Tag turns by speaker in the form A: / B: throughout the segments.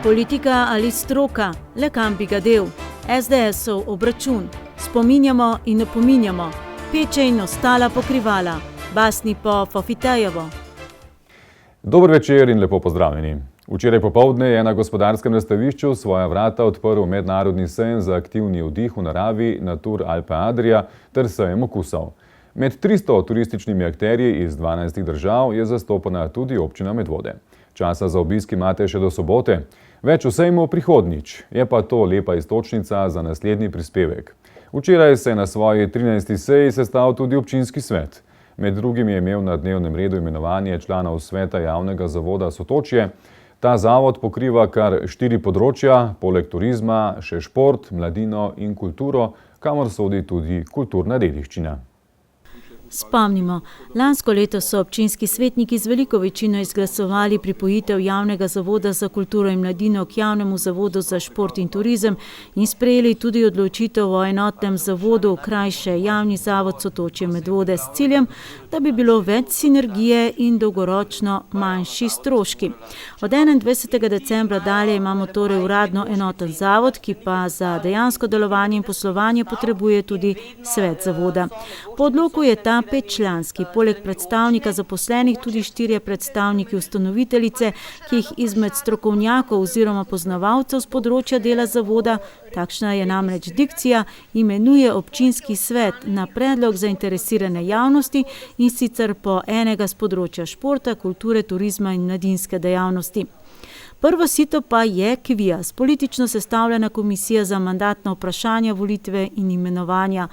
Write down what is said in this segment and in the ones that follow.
A: Politika ali stroka, le kam bi ga del? SDS-ov obračun. Spominjamo in opominjamo. Peče in ostala pokrivala. Basni po Fofitejevo.
B: Dober večer in lepo pozdravljeni. Včeraj popoldne je na gospodarskem razstavišču svoja vrata odprl mednarodni sejem za aktivni vdih v naravi Natur Alpe Adria ter sejem okusov. Med 300 turističnimi akterji iz 12 držav je zastopana tudi občina Medvode. Časa za obisk imate še do sobote. Več o sejmu prihodnjič, je pa to lepa iztočnica za naslednji prispevek. Včeraj se je na svoji 13. seji sestal tudi občinski svet. Med drugim je imel na dnevnem redu imenovanje članov sveta javnega zavoda Sotočje. Ta zavod pokriva kar 4 področja, poleg turizma, še šport, mladino in kulturo, kamor sodi tudi kulturna dediščina.
A: Spomnimo, lansko leto so občinski svetniki z veliko večino izglasovali pripojitev javnega zavoda za kulturo in mladino k javnemu zavodu za šport in turizem in sprejeli tudi odločitev o enotnem zavodu, krajše javni zavod Sotočje Medvode s ciljem, da bi bilo več sinergije in dolgoročno manjši stroški. Od 21. decembra dalje imamo torej uradno enoten zavod, ki pa za dejansko delovanje in poslovanje potrebuje tudi svet zavoda. Po odloku je ta 5-članski, poleg predstavnika zaposlenih tudi 4 predstavniki ustanoviteljice, ki jih izmed strokovnjakov oziroma poznavalcev z področja dela zavoda, takšna je namreč dikcija, imenuje občinski svet na predlog zainteresirane javnosti in sicer po enega z področja športa, kulture, turizma in mladinske dejavnosti. Prvo sito pa je KVIAZ, politično sestavljena komisija za mandatna vprašanja, volitve in imenovanja.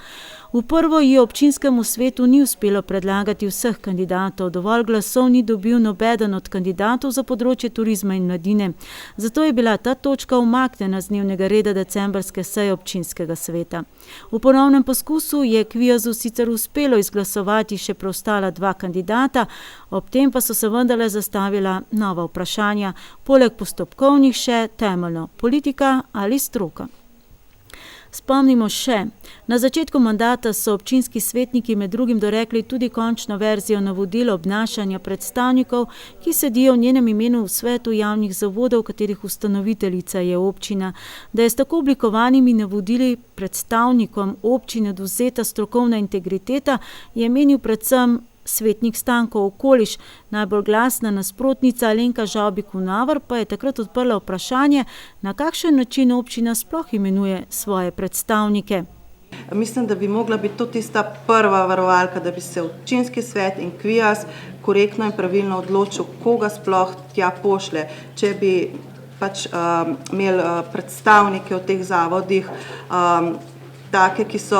A: V prvo ji občinskemu svetu ni uspelo predlagati vseh kandidatov, dovolj glasov ni dobil nobeden od kandidatov za področje turizma in mladine. Zato je bila ta točka umaknjena z dnevnega reda decembrske seje občinskega sveta. V ponovnem poskusu je KVIAZ-u sicer uspelo izglasovati še preostala 2 kandidata, ob tem pa so se vendarle zastavila nova vprašanja, poleg postopkovnih še temeljno, politika ali stroka. Spomnimo še, na začetku mandata so občinski svetniki med drugim dorekli tudi končno verzijo navodila obnašanja predstavnikov, ki sedijo v njenem imenu v svetu javnih zavodov, katerih ustanoviteljica je občina. Da je s tako oblikovanimi navodili predstavnikom občine odvzeta strokovna integriteta, je menil predvsem svetnik Stanko Okoliš. Najbolj glasna nasprotnica Alenka Žavbi-Kunaver pa je takrat odprla vprašanje, na kakšen način občina sploh imenuje svoje predstavnike.
C: Mislim, da bi mogla biti to tista prva varovalka, da bi se občinski svet in KVIAZ korektno in pravilno odločil, koga sploh tja pošlje. Če bi imeli predstavnike v teh zavodih, take, ki so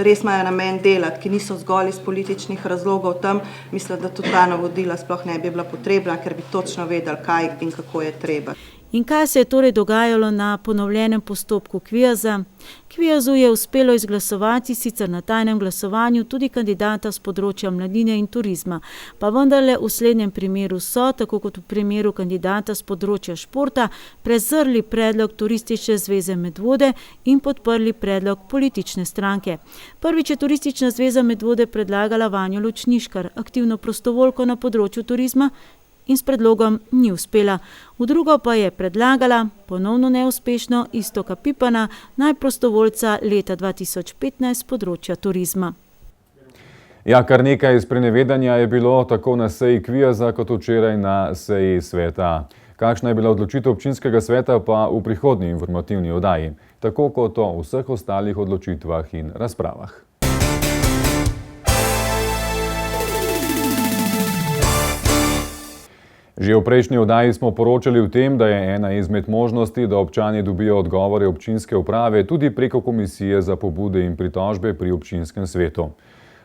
C: res imajo namen delati, ki niso zgolj iz političnih razlogov tam, mislim, da tudi ta navodila sploh ne bi bila potrebna, ker bi točno vedeli, kaj in kako je treba.
A: In kaj se je torej dogajalo na ponovljenem postopku KVIAZ-a? KVIAZ-u je uspelo izglasovati sicer na tajnem glasovanju tudi kandidata z področja mladine in turizma, pa vendarle v slednjem primeru so, tako kot v primeru kandidata z področja športa, prezrli predlog Turistične zveze Medvode in podprli predlog politične stranke. Prvič je Turistična zveza Medvode predlagala Vanjo Lučniškar, aktivno prostovoljko na področju turizma, in s predlogom ni uspela. V drugo pa je predlagala, ponovno neuspešno, Iztoka Pipana, najprostovoljca leta 2015 z področja turizma.
B: Ja, kar nekaj sprenevedanja je bilo tako na seji KVIAZ-a kot včeraj na seji sveta. Kakšna je bila odločitev občinskega sveta pa v prihodnji informativni oddaji, tako kot o vseh ostalih odločitvah in razpravah. Že v prejšnji oddaji smo poročali o tem, da je ena izmed možnosti, da občani dobijo odgovore občinske uprave tudi preko komisije za pobude in pritožbe pri občinskem svetu.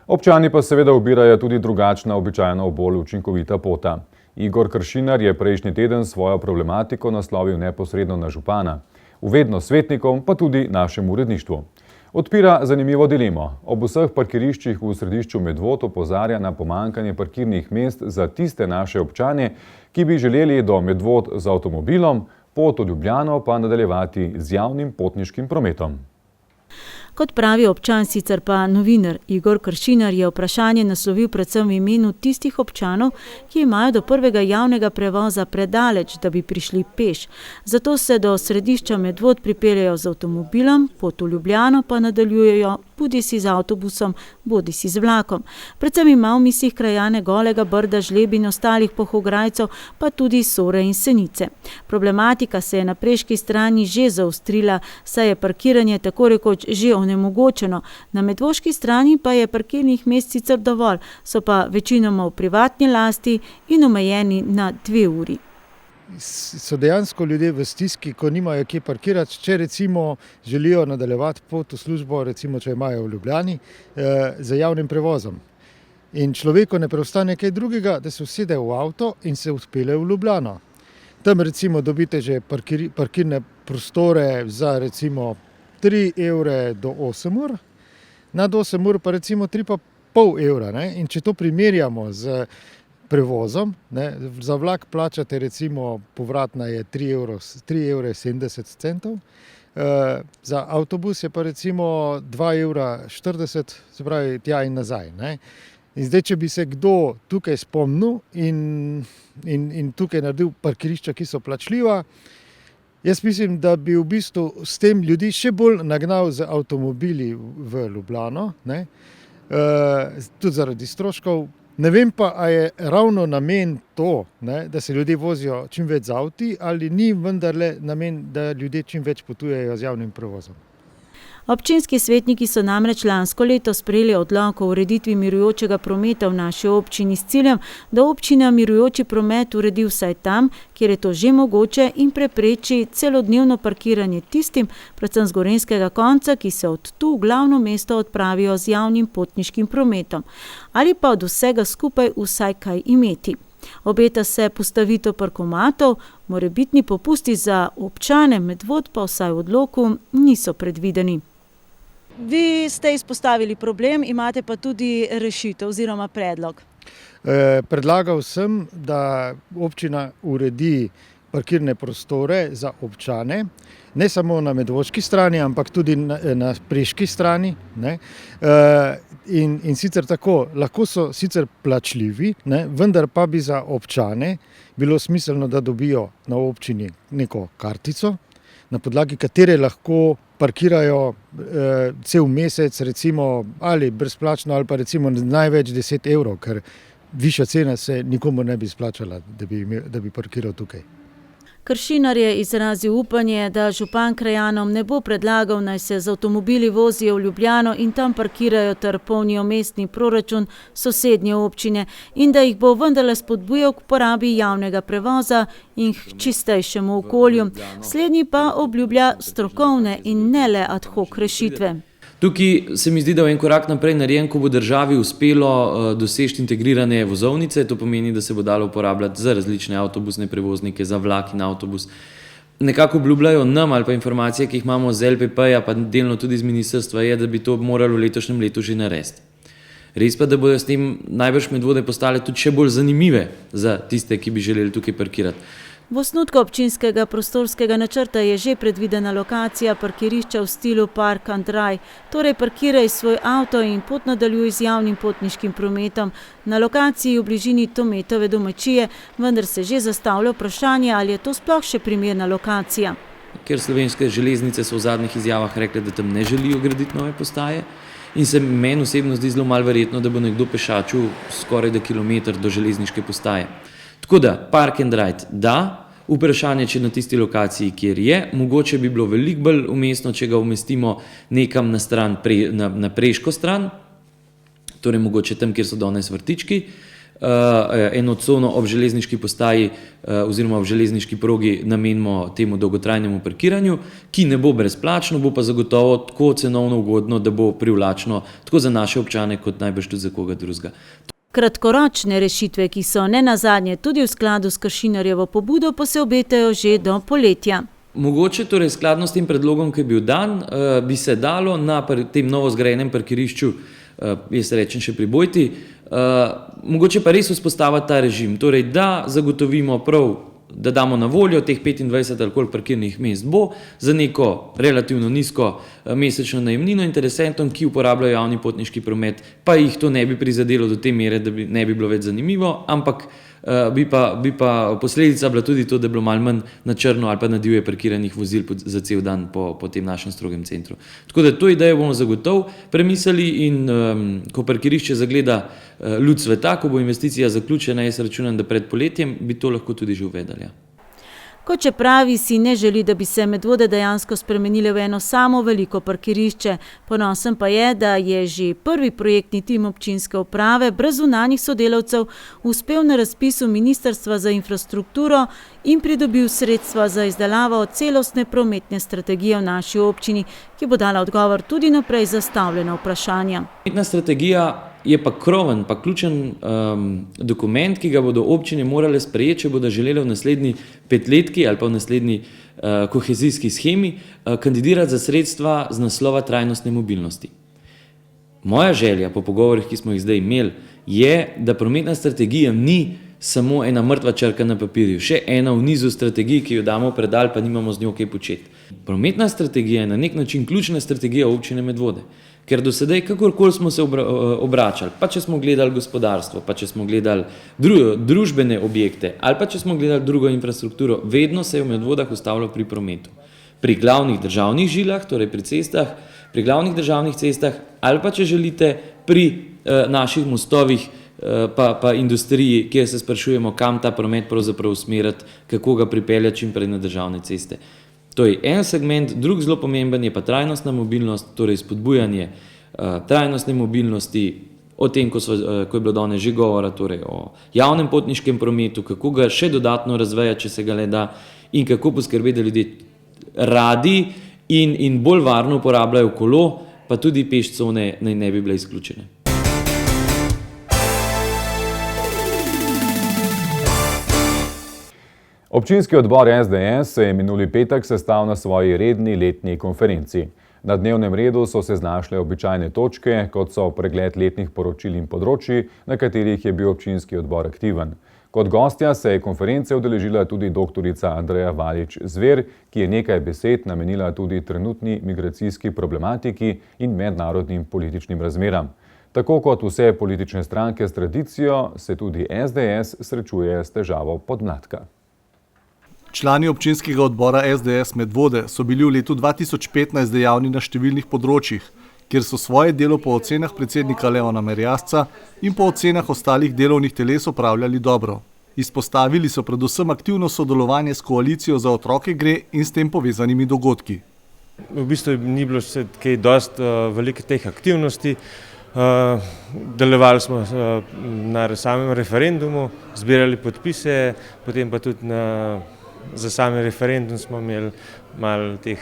B: Občani pa seveda ubirajo tudi drugačna, običajno bolj učinkovita pota. Igor Kršinar je prejšnji teden svojo problematiko naslovil neposredno na župana, uvedno svetnikom pa tudi našemu uredništvu. Odpira zanimivo dilemo. Ob vseh parkiriščih v središču Medvod opozarja na pomanjkanje parkirnih mest za tiste naše občane, ki bi želeli do Medvod z avtomobilom, pot v Ljubljano pa nadaljevati z javnim potniškim prometom.
A: Kot pravi občan, sicer pa novinar Igor Kršinar, je vprašanje naslovil predvsem v imenu tistih občanov, ki imajo do prvega javnega prevoza predaleč, da bi prišli peš. Zato se do središča Medvod pripeljejo z avtomobilom, pot v Ljubljano pa nadaljujejo bodisi z avtobusom, bodisi z vlakom. Predvsem ima v mislih krajane Golega Brda, Žleb in ostalih Polhograjcev, pa tudi Sore in Senice. Problematika se je na preški strani že zaostrila, saj je parkiranje tako rekoč že onemogočeno. Na medvoški strani pa je parkirnih mest sicer dovolj, so pa večinoma v privatni lasti in omejeni na 2 uri.
D: So dejansko ljudje v stiski, ko nimajo kje parkirati, če recimo želijo nadaljevati pot v službo, recimo če imajo v Ljubljani, z javnim prevozom. In človeku ne preostane kaj drugega, da se usede v avto in se odpelje v Ljubljano. Tam recimo dobite že parkirne prostore za recimo 3 evre do 8 ur, nad 8 ur pa recimo 3,5 evra. Ne? In če to primerjamo z prevozom, ne, za vlak plačate recimo povratna je 3,70 evra, za avtobus je pa recimo 2,40 evra, se pravi tja in nazaj. Ne. In zdaj, če bi se kdo tukaj spomnil in tukaj naredil parkirišča, ki so plačljiva, jaz mislim, da bi v bistvu s tem ljudi še bolj nagnal z avtomobili v Ljubljano, ne, tudi zaradi stroškov. Ne vem pa, a je ravno namen to, ne, da se ljudje vozijo čim več z avti, ali ni vendarle namen, da ljudje čim več potujejo z javnim prevozom.
A: Občinski svetniki so namreč lansko leto sprejeli odlok o ureditvi mirujočega prometa v naši občini s ciljem, da občina mirujoči promet uredi vsaj tam, kjer je to že mogoče in prepreči celodnevno parkiranje tistim, predvsem z gorenjskega konca, ki se od tu v glavno mesto odpravijo z javnim potniškim prometom. Ali pa od vsega skupaj vsaj kaj imeti. Obeta se postavitev parkomatov, morebitni popusti za občane Medvod pa vsaj v odloku niso predvideni. Vi ste izpostavili problem, imate pa tudi rešitev oziroma predlog.
D: Predlagal sem, da občina uredi parkirne prostore za občane, ne samo na medvoški strani, ampak tudi na preški strani. Ne. In sicer tako, lahko so sicer plačljivi, ne, vendar pa bi za občane bilo smiselno, da dobijo na občini neko kartico, na podlagi katere lahko parkirajo cel mesec, recimo ali brezplačno ali pa recimo največ 10 evrov, ker višja cena se nikomu ne bi splačala, da bi parkiral tukaj.
A: Kršinar je izrazil upanje, da župan krajanom ne bo predlagal, naj se z avtomobili vozijo v Ljubljano in tam parkirajo ter polnijo mestni proračun sosednje občine in da jih bo vendarle spodbujal k porabi javnega prevoza in k čistejšemu okolju. Slednji pa obljublja strokovne in ne le ad hoc rešitve.
E: Tukaj se mi zdi, da je en korak naprej narejen, ko bo državi uspelo doseči integrirane vozovnice. To pomeni, da se bo dalo uporabljati za različne avtobusne prevoznike, za vlak in avtobus. Nekako obljubljajo nam ali pa informacije, ki jih imamo z LPP-ja, pa delno tudi z ministrstva, je, da bi to moralo v letošnjem letu že narediti. Res pa, da bodo s tem najbrž Medvode postale tudi še bolj zanimive za tiste, ki bi želeli tukaj parkirati.
A: V osnutku občinskega prostorskega načrta je že predvidena lokacija parkirišča v stilu Park and Ride, torej parkiraj svoj avto in pot nadaljuj z javnim potniškim prometom. Na lokaciji v bližini Tometove domačije, vendar se že zastavlja vprašanje, ali je to sploh še primerna lokacija.
E: Ker Slovenske železnice so v zadnjih izjavah rekli, da tam ne želijo graditi nove postaje in se meni osebno zdi zelo malo verjetno, da bo nekdo pešačil skoraj da kilometer do železniške postaje. Tako da, Park and Ride, da, vprašanje, če na tisti lokaciji, kjer je, mogoče bi bilo veliko bolj umestno, če ga umestimo nekam na stran, na preško stran, torej mogoče tam, kjer so danes vrtički, eno cono ob železniški postaji oziroma ob železniški progi namenimo temu dolgotrajnemu parkiranju, ki ne bo brezplačno, bo pa zagotovo tako cenovno ugodno, da bo privlačno tako za naše občane, kot najbrž tudi za koga drugega.
A: Kratkoročne rešitve, ki so nenazadnje tudi v skladu s Kršinarjevo pobudo, pa se obetajo že do poletja.
E: Mogoče torej skladno s tem predlogom, ki je bil dan, bi se dalo na tem novo zgrajenem parkirišču, jaz rečem še pri Bojti, mogoče pa res vzpostaviti ta režim, torej da zagotovimo prav da damo na voljo teh 25 ali koliko parkirnih mest bo za neko relativno nizko mesečno najemnino interesentom, ki uporabljajo javni potniški promet, pa jih to ne bi prizadelo do te mere, da ne bi bilo več zanimivo, ampak bi pa posledica bila tudi to, da je bilo malo manj na črno ali pa na divje parkiranih vozil za cel dan po tem našem strogem centru. Tako da to idejo bomo zagotovo premislili in ko parkirišče zagleda luč sveta, ko bo investicija zaključena, jaz računam, da pred poletjem bi to lahko tudi že uvedali.
A: Kot če pravi, si ne želi, da bi se Medvode dejansko spremenile v eno samo veliko parkirišče. Ponosen pa je, da je že prvi projektni tim občinske uprave brez zunanjih sodelavcev uspel na razpisu Ministrstva za infrastrukturo in pridobil sredstva za izdelavo celostne prometne strategije v naši občini, ki bo dala odgovor tudi na prej zastavljena vprašanja.
E: Prometna strategija je pa kroven, pa ključen dokument, ki ga bodo občine morale sprejeti, če bodo želele v naslednji petletki ali pa v naslednji kohezijski shemi kandidirati za sredstva z naslova trajnostne mobilnosti. Moja želja po pogovorih, ki smo jih zdaj imeli, je, da prometna strategija ni samo ena mrtva črka na papirju, še ena v nizu strategij, ki jo damo v predal, pa nimamo z njo kaj početi. Prometna strategija je na nek način ključna strategija občine Medvode. Ker do sedaj, kakorkoli smo se obračali, pa če smo gledali gospodarstvo, pa če smo gledali družbene objekte ali pa če smo gledali drugo infrastrukturo, vedno se je v Medvodah ustavljalo pri prometu. Pri glavnih državnih žilah, torej pri cestah, pri glavnih državnih cestah ali pa, če želite, pri naših mostovih pa industriji, kjer se sprašujemo, kam ta promet pravzaprav usmeriti, kako ga pripeljati čim prej na državne ceste. To je en segment, drug zelo pomemben je pa trajnostna mobilnost, torej spodbujanje trajnostne mobilnosti, o tem, ko je bilo danes že govora, torej o javnem potniškem prometu, kako ga še dodatno razvejati, če se ga le da, in kako poskrbeti, da ljudje radi in bolj varno uporabljajo kolo, pa tudi pešcone naj ne bi bile izključene.
B: Občinski odbor SDS se je minuli petek sestal na svoji redni letni konferenci. Na dnevnem redu so se znašle običajne točke, kot so pregled letnih poročil in področij, na katerih je bil občinski odbor aktiven. Kot gostja se je konference udeležila tudi doktorica Andreja Valič Zver, ki je nekaj besed namenila tudi trenutni migracijski problematiki in mednarodnim političnim razmeram. Tako kot vse politične stranke s tradicijo, se tudi SDS srečuje s težavo podmladka.
F: Člani občinskega odbora SDS Medvode so bili v letu 2015 dejavni na številnih področjih, kjer so svoje delo po ocenah predsednika Leona Merjasca in po ocenah ostalih delovnih teles opravljali dobro. Izpostavili so predvsem aktivno sodelovanje s koalicijo Za otroke gre in s tem povezanimi dogodki.
G: V bistvu ni bilo še kaj dosti velikih teh aktivnosti. Delovali smo na samem referendumu, zbirali podpise, potem pa tudi za sami referendum smo imeli malo teh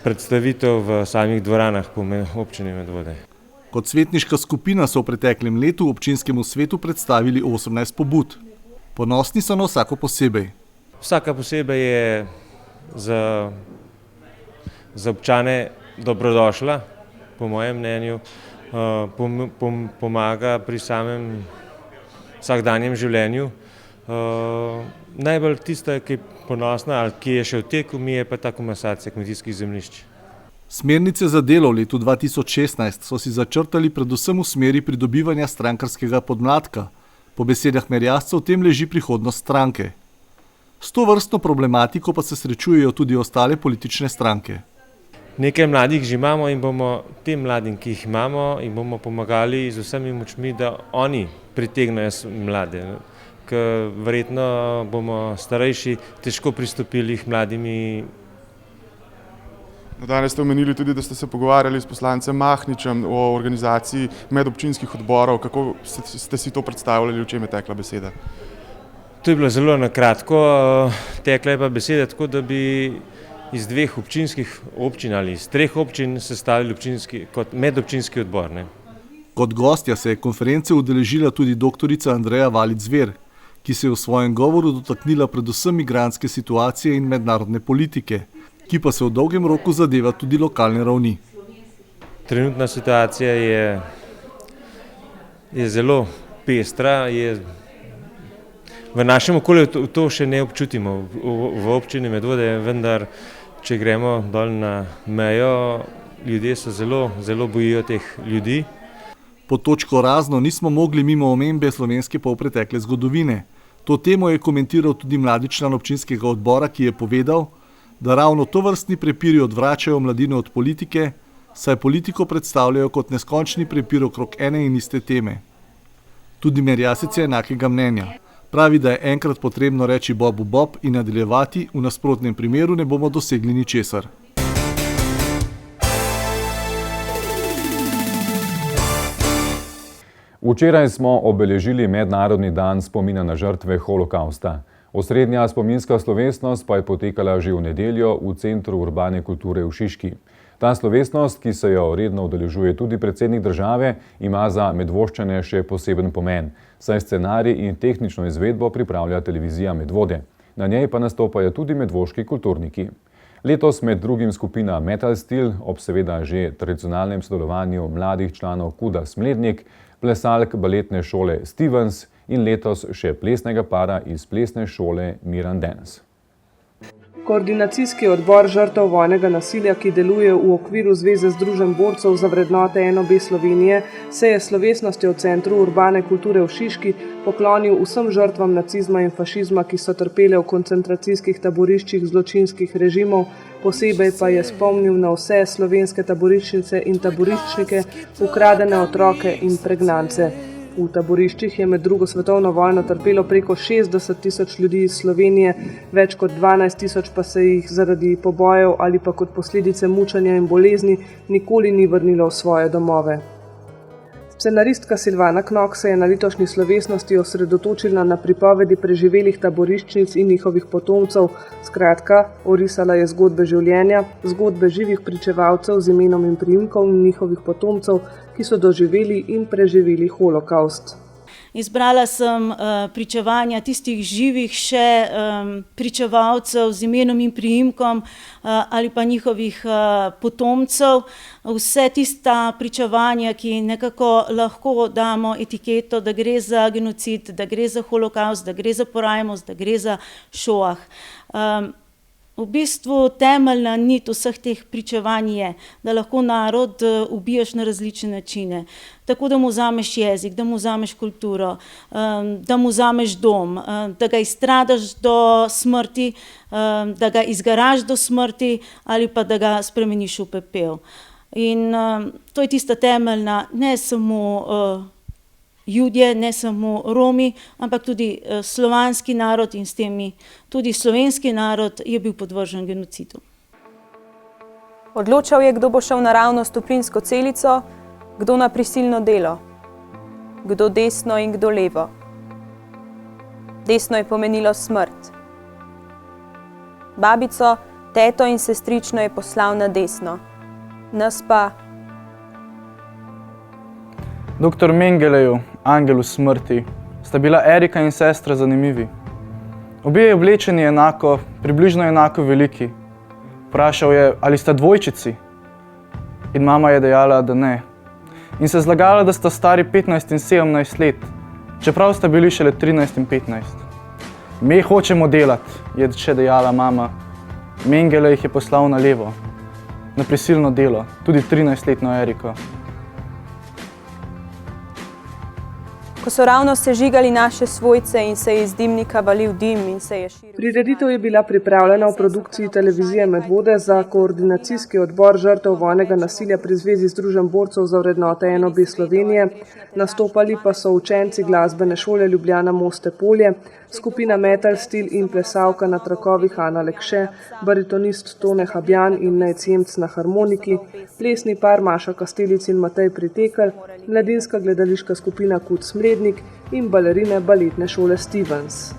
G: predstavitev v samih dvoranah po občini Medvode.
F: Kot svetniška skupina so v preteklem letu občinskemu svetu predstavili 18 pobud. Ponosni so na vsako posebej.
G: Vsaka posebej je za občane dobrodošla, po mojem mnenju, pomaga pri samem vsakdanjem življenju. Najbolj tista, ki je ponosna ali ki je še v teku, mi je pa ta komasacija kmetijskih zemljišč.
F: Smernice za delo v letu 2016 so si začrtali predvsem v smeri pridobivanja strankarskega podmladka. Po besedah Merjasca v tem leži prihodnost stranke. S tovrstno problematiko pa se srečujejo tudi ostale politične stranke.
G: Nekaj mladih že imamo in bomo tem mladim, ki jih imamo, in bomo pomagali z vsemi močmi, da oni pritegnejo mlade. Ker verjetno bomo starejši težko pristopili k mladimi.
H: Danes ste omenili tudi, da ste se pogovarjali s poslancem Mahničem o organizaciji medobčinskih odborov. Kako ste si to predstavljali, o čem je tekla beseda?
G: To je bilo zelo na kratko. Tekla je pa beseda tako, da bi iz dveh občinskih občin ali iz treh občin sestavili kot medobčinski odbor.
F: Kot gostja se je konference udeležila tudi doktorica Andreja Valič Zver, ki se je v svojem govoru dotaknila predvsem migrantske situacije in mednarodne politike, ki pa se v dolgem roku zadeva tudi lokalne ravni.
G: Trenutna situacija je zelo pestra, v našem okolju to še ne občutimo. V občini Medvode, vendar, če gremo dol na mejo, ljudje se zelo bojijo teh ljudi.
F: Pod točko razno nismo mogli mimo omembe slovenske polpretekle zgodovine. To temo je komentiral tudi mladi član občinskega odbora, ki je povedal, da ravno tovrstni prepiri odvračajo mladino od politike, saj politiko predstavljajo kot neskončni prepir okrog ene in iste teme. Tudi Merjasec je enakega mnenja. Pravi, da je enkrat potrebno reči Bobu Bob in nadaljevati, v nasprotnem primeru ne bomo dosegli ničesar.
B: Včeraj smo obeležili Mednarodni dan spomina na žrtve holokausta. Osrednja spominska slovesnost pa je potekala že v nedeljo v Centru urbane kulture v Šiški. Ta slovesnost, ki se jo redno udeležuje tudi predsednik države, ima za Medvoščane še poseben pomen, saj scenarij in tehnično izvedbo pripravlja televizija Medvode. Na njej pa nastopajo tudi medvoški kulturniki. Letos med drugim skupina Metal Steel ob seveda že tradicionalnem sodelovanju mladih članov Kuda Smlednik, plesalk baletne šole Stevens in letos še plesnega para iz plesne šole Miran Dance.
I: Koordinacijski odbor žrtev vojnega nasilja, ki deluje v okviru Zveze združenj borcev za vrednote NOB Slovenije, se je slovesnostjo v Centru urbane kulture v Šiški poklonil vsem žrtvam nacizma in fašizma, ki so trpele v koncentracijskih taboriščih zločinskih režimov, posebej pa je spomnil na vse slovenske taboriščnice in taboriščnike, ukradene otroke in pregnance. V taboriščih je med drugo svetovno vojno trpelo preko 60.000 ljudi iz Slovenije, več kot 12.000 pa se jih zaradi pobojev ali pa kot posledice mučenja in bolezni nikoli ni vrnilo v svoje domove. Scenaristka Silvana Knok se je na letošnji slovesnosti osredotočila na pripovedi preživelih taboriščnic in njihovih potomcev, skratka, orisala je zgodbe življenja, zgodbe živih pričevalcev z imenom in priimkom njihovih potomcev, ki so doživeli in preživeli holokaust.
A: Izbrala sem pričevanja tistih živih še pričevalcev z imenom in priimkom ali pa njihovih potomcev. Vse tista pričevanja, ki nekako lahko damo etiketo, da gre za genocid, da gre za holokaust, da gre za porajmost, da gre za šoah. V bistvu temeljna nit vseh teh pričevanj je, da lahko narod ubiješ na različne načine. Tako, da mu vzameš jezik, da mu vzameš kulturo, da mu vzameš dom, da ga izstradaš do smrti, da ga izgaraš do smrti ali pa da ga spremeniš v pepel. In to je tista temeljna, ne samo Judje, ne samo Romi, ampak tudi slovanski narod in s temi tudi slovenski narod je bil podvržen genocidu.
J: Odločal je, kdo bo šel naravnost v plinsko celico, kdo na prisilno delo, kdo desno in kdo levo. Desno je pomenilo smrt. Babico, teto in sestrično je poslal na desno, nas pa...
K: Doktor Mengeleju, angelu smrti, sta bila Erika in sestra zanimivi. Obe je oblečeni enako, približno enako veliki. Vprašal je, ali sta dvojčici? In mama je dejala, da ne. In se zlagala, da sta stari 15 in 17 let, čeprav sta bili šele 13 in 15. Mi hočemo delati, je še dejala mama. Mengele jih je poslal na levo, na prisilno delo, tudi 13-letno Eriko.
J: Ko so ravno sežigali naše svojce in se je iz dimnika valil dim in se je širil...
I: Prireditev je bila pripravljena v produkciji televizije Medvode za koordinacijski odbor žrtev vojnega nasilja pri Zvezi združenj borcev za vrednote NOB Slovenije. Nastopali pa so učenci glasbene šole Ljubljana Moste Polje, skupina Metal Steel in plesalka na trakovih Ana Lekše, baritonist Tone Habjan in Nejc Jemc na harmoniki, plesni par Maša Kastelic in Matej Pritekelj, mladinska gledališka skupina Kud Smlednik in balerine baletne šole Stevens.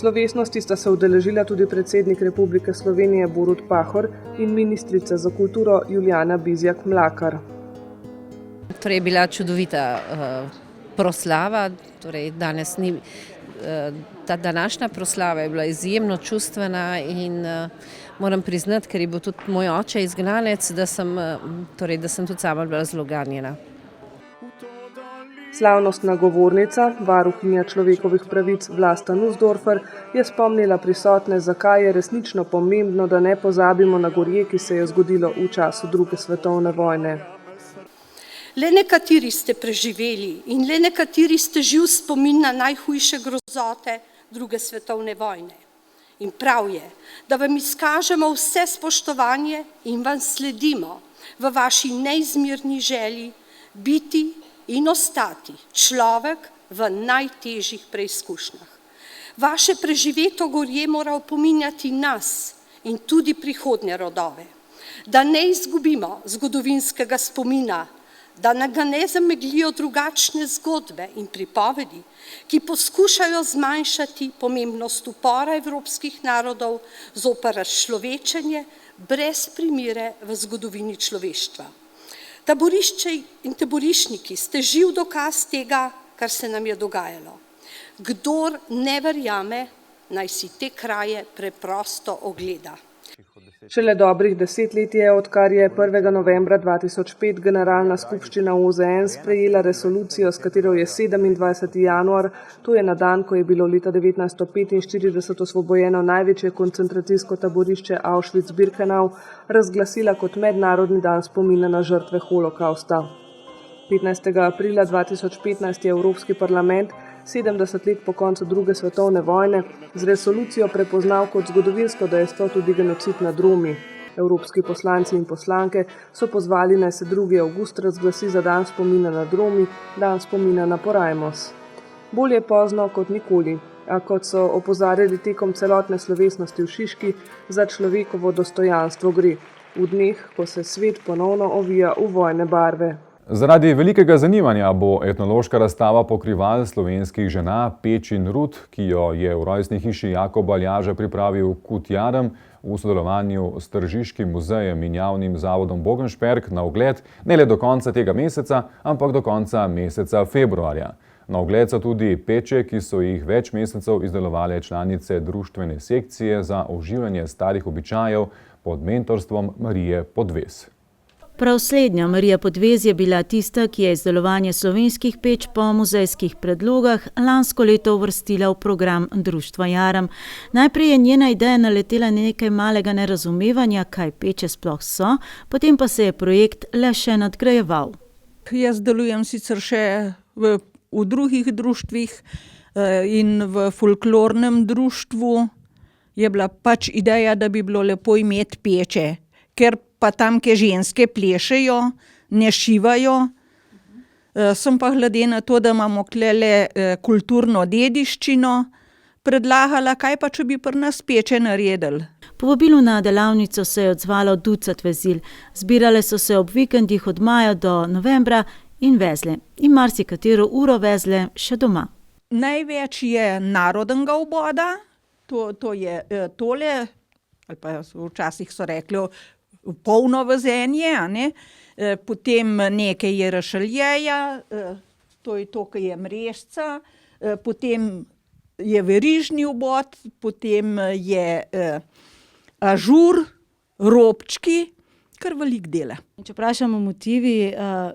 I: Slovesnosti sta se udeležila tudi predsednik Republike Slovenije Borut Pahor in ministrica za kulturo Julijana Bizjak Mlakar.
L: Torej je bila čudovita proslava, torej danes ni, ta današnja proslava je bila izjemno čustvena in moram priznati, ker je bil tudi moj oče izgnanec, da sem tudi sama bila zelo ganjena.
I: Slavnostna govornica, varuhinja človekovih pravic Vlasta Nussdorfer, je spomnila prisotne, zakaj je resnično pomembno, da ne pozabimo na gorje, ki se je zgodilo v času druge svetovne vojne.
M: Le nekateri ste preživeli in le nekateri ste živ spomin na najhujše grozote druge svetovne vojne. In prav je, da vam izkažemo vse spoštovanje in vam sledimo v vaši neizmerni želji biti in ostati človek v najtežjih preizkušnjah. Vaše preživeto gorje mora opominjati nas in tudi prihodnje rodove, da ne izgubimo zgodovinskega spomina, da ga ne zameglijo drugačne zgodbe in pripovedi, ki poskušajo zmanjšati pomembnost upora evropskih narodov zoper razčlovečenje brez primere v zgodovini človeštva. Taborišče in taboriščniki ste živ dokaz tega, kar se nam je dogajalo. Kdor ne verjame, naj si te kraje preprosto ogleda.
I: Šele dobrih 10 let je, odkar je 1. novembra 2005 Generalna skupščina OZN sprejela resolucijo, s katero je 27. januar, to je na dan, ko je bilo leta 1945 osvobojeno največje koncentracijsko taborišče Auschwitz-Birkenau, razglasila kot mednarodni dan spomina na žrtve holokausta. 15. aprila 2015 je Evropski parlament 70 let po koncu druge svetovne vojne z resolucijo prepoznal kot zgodovinsko dejstvo tudi genocid nad Romi. Evropski poslanci in poslanke so pozvali, naj se 2. avgust razglasi za dan spomina nad Romi, dan spomina na Porajmos. Bolje pozno kot nikoli, a kot so opozarjali tekom celotne slovesnosti v Šiški, za človekovo dostojanstvo gre. V dneh, ko se svet ponovno ovija v vojne barve.
B: Zaradi velikega zanimanja bo etnološka razstava pokrival slovenskih žena Peč in Rut, ki jo je v rojstni hiši Jakoba Aljaža pripravil Kut Jarem v sodelovanju s Tržiškim muzejem in javnim zavodom Bogenšperk na ogled ne le do konca tega meseca, ampak do konca meseca februarja. Na ogled so tudi peče, ki so jih več mesecev izdelovale članice društvene sekcije za oživljanje starih običajev pod mentorstvom Marije Podvez.
A: Prav slednja Marija Podvez je bila tista, ki je izdelovanje slovenskih peč po muzejskih predlogah lansko leto uvrstila v program Društva Jarem. Najprej je njena ideja naletela nekaj malega nerazumevanja, kaj peče sploh so, potem pa se je projekt le še nadgrajeval.
N: Jaz delujem sicer še v drugih društvih in v folklornem društvu. Je bila pač ideja, da bi bilo lepo imeti peče, ker pa tam, kjer ženske plešejo, ne šivajo. Sem pa glede na to, da imamo tlele kulturno dediščino, predlagala, kaj pa, če bi pri nas peče naredili.
A: Povabilu na delavnico se je odzvalo ducat vezil. Zbirale so se ob vikendih od maja do novembra in vezle. In marsikatero uro vezle še doma.
N: Največ je narodnega oboda, to je tole, ali pa včasih so rekli, polno vezenje, potem nekaj je rašeljeja, to je to, ki je mrežca, potem je verižni obod, potem je ažur, robčki, kar veliko dela.
A: Če vprašamo motivi,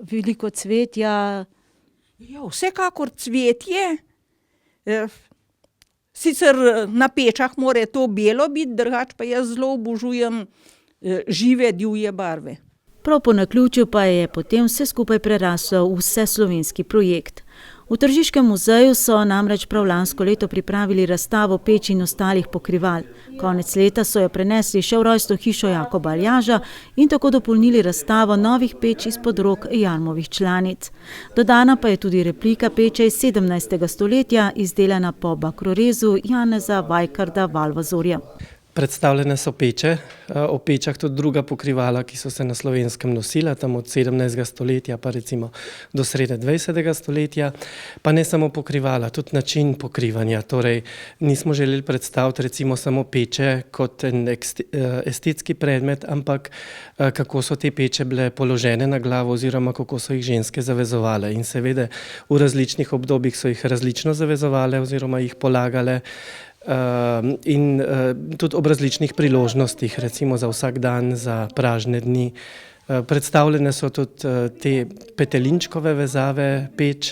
A: veliko cvetja?
N: Ja, vsekakor cvetje. Sicer na pečah mora to belo biti, drugače pa jaz zelo obožujem žive divje barve.
A: Prav po naključju pa je potem vse skupaj preraslo v vseslovenski projekt. V Tržiškem muzeju so namreč prav lansko leto pripravili razstavo peč in ostalih pokrival. Konec leta so jo prenesli še v rojstno hišo Jakoba Aljaža in tako dopolnili razstavo novih peč izpod rok Jarmovih članic. Dodana pa je tudi replika peče iz 17. stoletja, izdelana po bakrorezu Janeza Vajkarda Valvazorja.
O: Predstavljene so peče, o pečah tudi druga pokrivala, ki so se na Slovenskem nosila, tam od 17. stoletja pa recimo do srede 20. stoletja, pa ne samo pokrivala, tudi način pokrivanja. Torej, nismo želeli predstaviti recimo samo peče kot en estetski predmet, ampak kako so te peče bile položene na glavo oziroma kako so jih ženske zavezovale. In seveda v različnih obdobjih so jih različno zavezovale oziroma jih polagale. In tudi ob različnih priložnostih, recimo za vsak dan, za pražne dni. Predstavljene so tudi te petelinčkove vezave peč,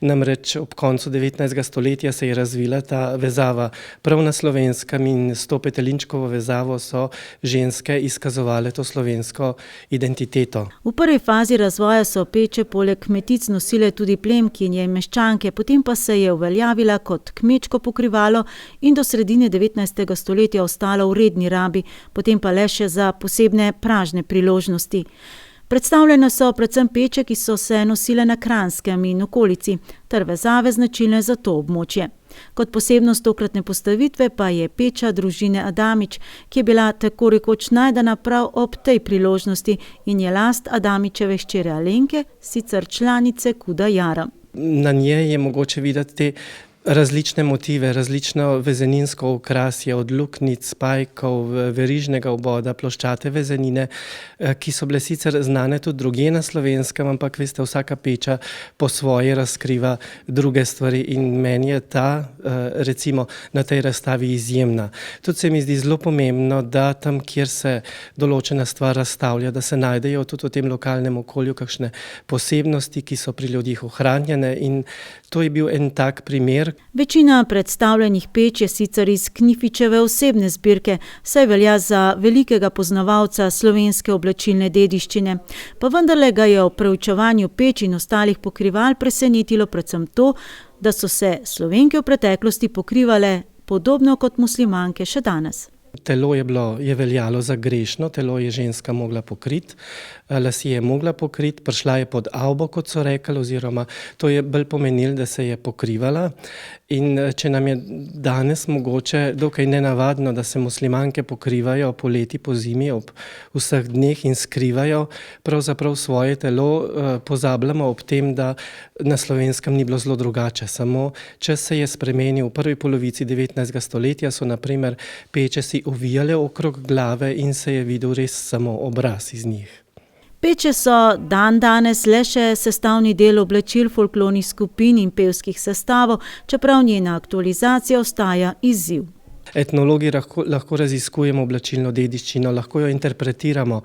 O: namreč ob koncu 19. stoletja se je razvila ta vezava prav na Slovenskem in s to petelinčkovo vezavo so ženske izkazovale to slovensko identiteto.
A: V prvi fazi razvoja so peče poleg kmetic nosile tudi plemkinje in meščanke, potem pa se je uveljavila kot kmečko pokrivalo in do sredine 19. stoletja ostala v redni rabi, potem pa le še za posebne pražne priložnosti. Predstavljene so predvsem peče, ki so se nosile na Kranjskem in okolici, ter vezave značilne za to območje. Kot posebnost tokratne postavitve pa je peča družine Adamič, ki je bila tako rekoč najdena prav ob tej priložnosti in je last Adamičeve hčere Alenke, sicer članice Kuda Jara.
O: Na njej je mogoče videti te različne motive, različno vezeninsko okrasje od luknjic, spajkov, verižnega oboda, ploščate vezenine, ki so bile sicer znane tudi drugje na Slovenskem, ampak veste, vsaka peča po svoje razkriva druge stvari in meni je ta recimo na tej razstavi izjemna. Tudi se mi zdi zelo pomembno, da tam, kjer se določena stvar razstavlja, da se najdejo tudi v tem lokalnem okolju kakšne posebnosti, ki so pri ljudih ohranjene in to je bil en tak primer.
A: Večina predstavljenih peč je sicer iz Knifičeve osebne zbirke, saj velja za velikega poznavalca slovenske oblačilne dediščine. Pa vendarle ga je o preučevanju peč in ostalih pokrival presenetilo predvsem to, da so se Slovenke v preteklosti pokrivale podobno kot muslimanke še danes.
O: Telo je veljalo za grešno, telo je ženska mogla pokriti, lasi je mogla pokriti, prišla je pod avbo, kot so rekli, oziroma to je bolj pomenilo, da se je pokrivala. In če nam je danes mogoče dokaj nenavadno, da se muslimanke pokrivajo poleti, po zimi, ob vseh dneh in skrivajo pravzaprav svoje telo, pozabljamo ob tem, da na Slovenskem ni bilo zelo drugače. Samo čas se je spremenil. V prvi polovici 19. stoletja so na primer peče si ovijale okrog glave in se je videl res samo obraz iz njih.
A: Peče so danes le še sestavni del oblačil folklornih skupin in pevskih sestavov, čeprav njena aktualizacija ostaja izziv.
O: Etnologi lahko raziskujemo oblačilno dediščino, lahko jo interpretiramo,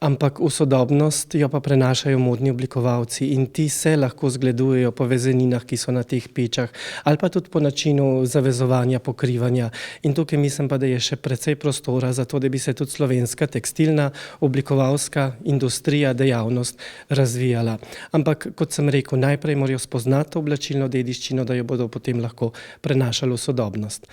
O: ampak v sodobnost jo pa prenašajo modni oblikovalci in ti se lahko zgledujejo po vezeninah, ki so na teh pečah, ali pa tudi po načinu zavezovanja, pokrivanja. In tukaj mislim pa, da je še precej prostora za to, da bi se tudi slovenska tekstilna oblikovalska industrija, dejavnost razvijala. Ampak, kot sem rekel, najprej morajo spoznati oblačilno dediščino, da jo bodo potem lahko prenašali v sodobnost.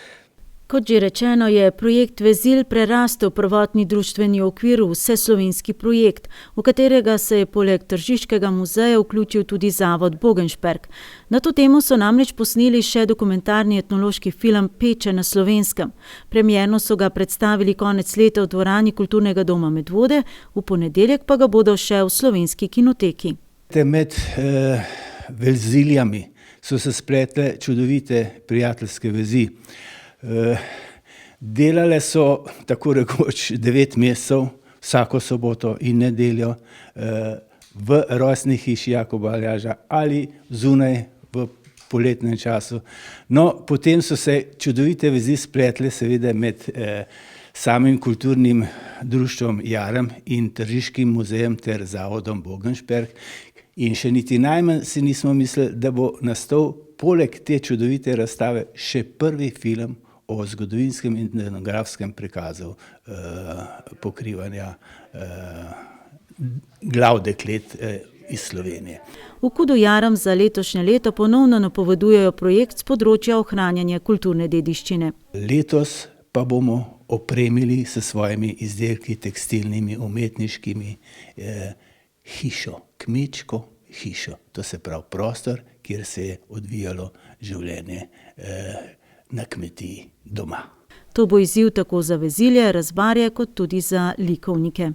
A: Kot že rečeno, je projekt Vezil prerastel prvotni društveni okvir v vseslovenski projekt, v katerega se je poleg Tržiškega muzeja vključil tudi zavod Bogenšperk. Na to temo so namreč posneli še dokumentarni etnološki film Peče na Slovenskem. Premierno so ga predstavili konec leta v dvorani Kulturnega doma Medvode, v ponedeljek pa ga bodo še v Slovenski kinoteki.
P: Med veziljami so se spletle čudovite prijateljske vezi. Delale so tako rekoč 9 mesecev, vsako soboto in nedeljo v rojstni hiši Jakoba Aljaža ali zunaj v poletnem času. No, potem so se čudovite vezi spletle seveda med samim kulturnim društvom Jarem in Tržiškim muzejem ter zavodom Bogenšperk. In še niti najmanj si nismo mislili, da bo nastal poleg te čudovite razstave še prvi film o zgodovinskem in etnografskem prikazu pokrivanja glav deklet iz Slovenije.
A: V Kudu Jarem za letošnje leto ponovno napovedujejo projekt s področja ohranjanja kulturne dediščine.
P: Letos pa bomo opremili s svojimi izdelki tekstilnimi, umetniškimi hišo, kmečko hišo. To se pravi prostor, kjer se je odvijalo življenje na kmetiji doma.
A: To bo izziv tako za vezilje, razbarje kot tudi za likovnike.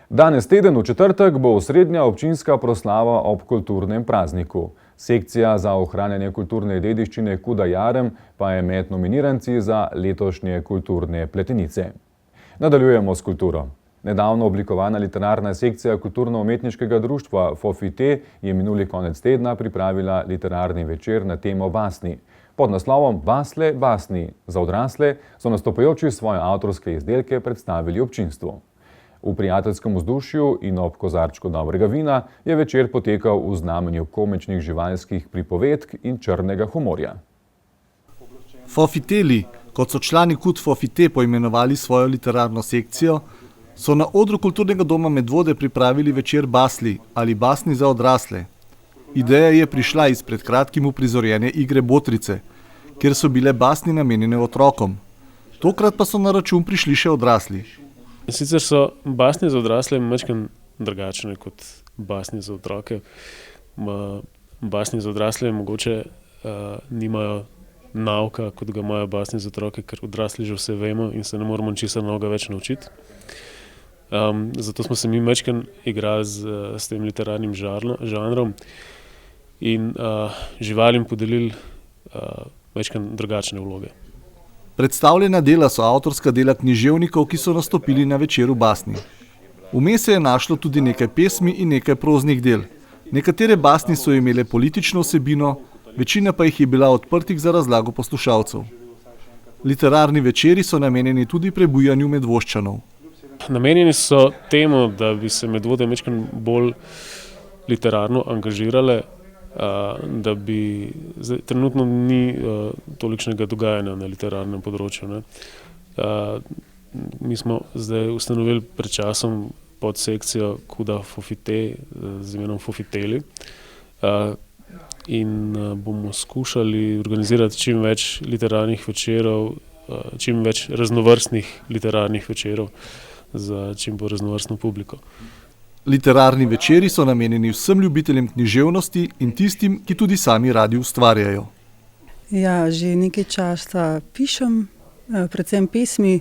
B: Danes teden v četrtek bo osrednja občinska proslava ob kulturnem prazniku. Sekcija za ohranjanje kulturne dediščine Kuda Jarem pa je med nominiranci za letošnje kulturne pletenice. Nadaljujemo s kulturo. Nedavno oblikovana literarna sekcija kulturno-umetniškega društva Fofite je minuli konec tedna pripravila literarni večer na temo basni. Pod naslovom Basle, basni za odrasle so nastopajoči svoje avtorske izdelke predstavili občinstvu. V prijateljskem vzdušju in ob kozarčku dobrega vina je večer potekal v znamenju komičnih živalskih pripovedk in črnega humorja.
F: Fofiteli, kot so člani KUD Fofite poimenovali svojo literarno sekcijo, so na odru Kulturnega doma Medvode pripravili večer Basli ali basni za odrasle. Ideja je prišla iz pred kratkim uprizorjene igre Botrice, kjer so bile basni namenjene otrokom. Tokrat pa so na račun prišli še odrasli.
Q: Sicer so basni za odrasle majčkeno drugačne kot basni za otroke. Basni za odrasle mogoče nimajo nauka, kot ga imajo basni za otroke, ker odrasli že vse vemo in se ne moramo česa novega več naučiti. Zato smo se mi majčkeno igrali s tem literarnim žanrom in živalim podelili majčkeno drugačne vloge.
F: Predstavljena dela so avtorska dela književnikov, ki so nastopili na večeru basni. Vmes se je našlo tudi nekaj pesmi in nekaj proznih del. Nekatere basni so imele politično vsebino, večina pa jih je bila odprtih za razlago poslušalcev. Literarni večeri so namenjeni tudi prebujanju Medvoščanov.
Q: Namenjeni so temu, da bi se Medvode majčkeno bolj literarno angažirale, da bi trenutno ni tolikšnega dogajanja na literarnem področju. Ne. Mi smo zdaj ustanovili pred časom podsekcijo KUD-a Fofite z imenom Fofiteli in bomo skušali organizirati čim več literarnih večerov, čim več raznovrstnih literarnih večerov za čim bolj raznovrstno publiko.
F: Literarni večeri so namenjeni vsem ljubiteljem književnosti in tistim, ki tudi sami radi ustvarjajo.
R: Ja, že nekaj časa pišem, predvsem pesmi,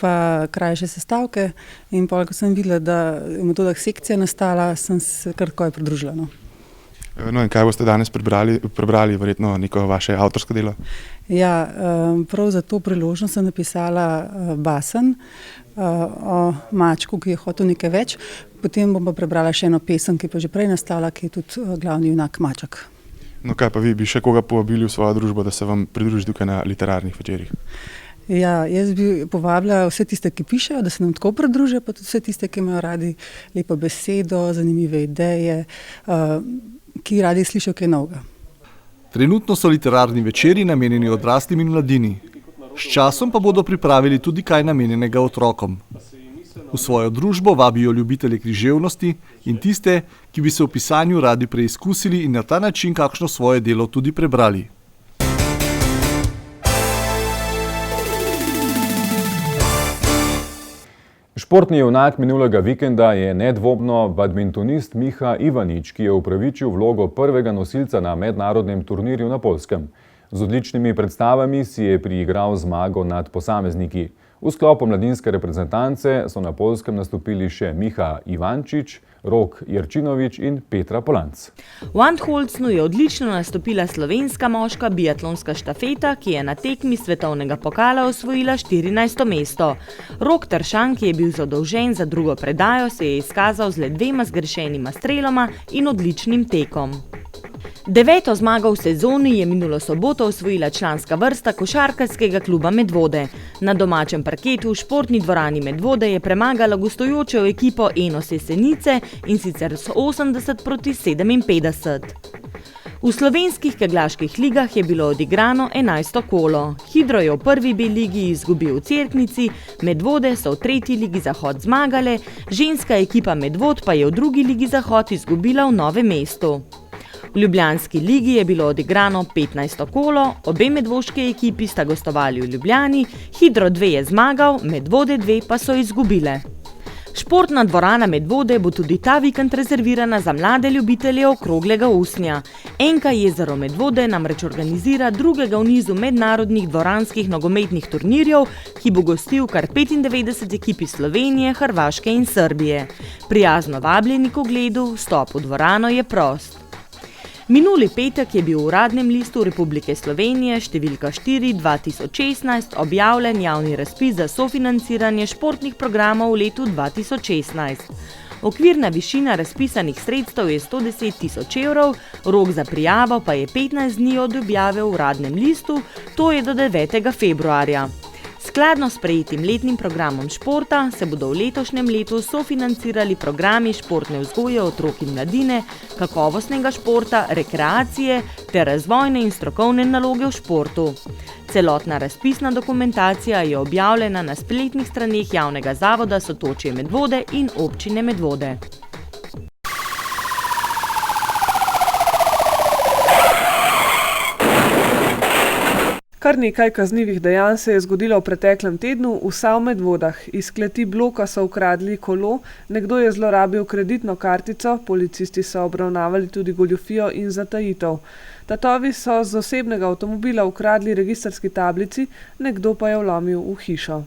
R: pa krajše sestavke in ko sem videla, da je v Metodah sekcija nastala, sem se kar takoj pridružila.
H: No in kaj boste danes prebrali, verjetno neko vaše avtorsko delo?
R: Ja, prav za to priložnost sem napisala basen o mačku, ki je hotel nekaj več. Potem bom pa prebrala še eno pesem, ki je pa že prej nastala, ki je tudi glavni junak maček.
H: No kaj pa vi, bi še koga povabili v svojo družbo, da se vam pridruži tukaj na literarnih večerih?
R: Ja, jaz bi povabila vse tiste, ki pišejo, da se nam tako pridružijo, pa tudi vse tiste, ki imajo radi lepo besedo, zanimive ideje, ki radi slišijo kaj novega.
F: Trenutno so literarni večeri namenjeni odraslim in mladini. S časom pa bodo pripravili tudi kaj namenjenega otrokom. V svojo družbo vabijo ljubitelje književnosti in tiste, ki bi se v pisanju radi preizkusili in na ta način kakšno svoje delo tudi prebrali.
B: Športni junak minulega vikenda je nedvomno badmintonist Miha Ivanič, ki je upravičil vlogo prvega nosilca na mednarodnem turnirju na Poljskem. Z odličnimi predstavami si je priigral zmago nad posamezniki. V sklopu mladinske reprezentance so na Poljskem nastopili še Miha Ivančič, Rok Jerčinovič in Petra Polanc.
S: V Antholznu je odlično nastopila slovenska moška biatlonska štafeta, ki je na tekmi svetovnega pokala osvojila 14. mesto. Rok Tršan, ki je bil zadolžen za drugo predajo, se je izkazal z le 2 zgrešenima streloma in odličnim tekom. 9. zmago v sezoni je minulo soboto osvojila članska vrsta košarkarskega kluba Medvode. Na domačem parketu v športni dvorani Medvode je premagala gostujočo ekipo Enos Jesenice in sicer s 80-57. V slovenskih kegljaških ligah je bilo odigrano 11. kolo. Hidro je v prvi B ligi izgubil v Cerknici, Medvode so v 3. ligi Zahod zmagale, ženska ekipa Medvod pa je v 2. ligi Zahod izgubila v Novem mestu. V ljubljanski ligi je bilo odigrano 15. kolo, obe medvoški ekipi sta gostovali v Ljubljani, Hidro 2 je zmagal, Medvode 2 pa so izgubile. Športna dvorana Medvode bo tudi ta vikend rezervirana za mlade ljubitelje okroglega usnja. Enka jezero Medvode namreč organizira drugega v nizu mednarodnih dvoranskih nogometnih turnirjev, ki bo gostil kar 95 ekip iz Slovenije, Hrvaške in Srbije. Prijazno vabljeni k ogledu, vstop v dvorano je prost. Minuli petek je bil v uradnem listu Republike Slovenije številka 4/2016 objavljen javni razpis za sofinanciranje športnih programov v letu 2016. Okvirna višina razpisanih sredstev je 110 000 evrov, rok za prijavo pa je 15 dni od objave v uradnem listu, to je do 9. februarja. Skladno s sprejetim letnim programom športa se bodo v letošnjem letu sofinancirali programi športne vzgoje otrok in mladine, kakovostnega športa, rekreacije ter razvojne in strokovne naloge v športu. Celotna razpisna dokumentacija je objavljena na spletnih straneh javnega zavoda Sotočje Medvode in občine Medvode.
I: Kar nekaj kaznivih dejanj se je zgodilo v preteklem tednu v Medvodah. Iz kleti bloka so ukradli kolo, nekdo je zlorabil kreditno kartico, policisti so obravnavali tudi goljufijo in zatajitev. Tatovi so z osebnega avtomobila ukradli registrski tablici, nekdo pa je vlomil v hišo.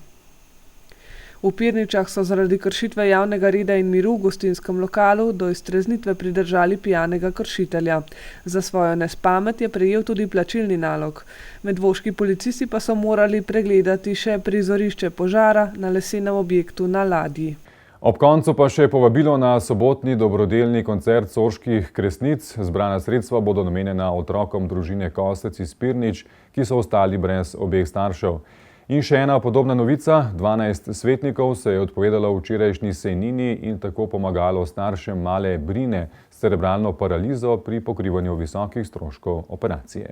I: V Pirničah so zaradi kršitve javnega reda in miru v gostinskem lokalu do iztreznitve pridržali pijanega kršitelja. Za svojo nespamet je prejel tudi plačilni nalog. Medvoški policisti pa so morali pregledati še prizorišče požara na lesenem objektu na ladji.
B: Ob koncu pa še povabilo na sobotni dobrodelni koncert Soških kresnic. Zbrana sredstva bodo namenjena otrokom družine Kosec iz Pirnič, ki so ostali brez obeh staršev. In še ena podobna novica, 12 svetnikov se je odpovedalo včerajšnji sejnini in tako pomagalo staršem male Brine s cerebralno paralizo pri pokrivanju visokih stroškov operacije.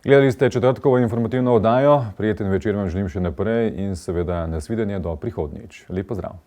B: Gledali ste četrtkovo informativno oddajo, prijeten večer vam želim še naprej in seveda nasvidenje do prihodnjič. Lep pozdrav!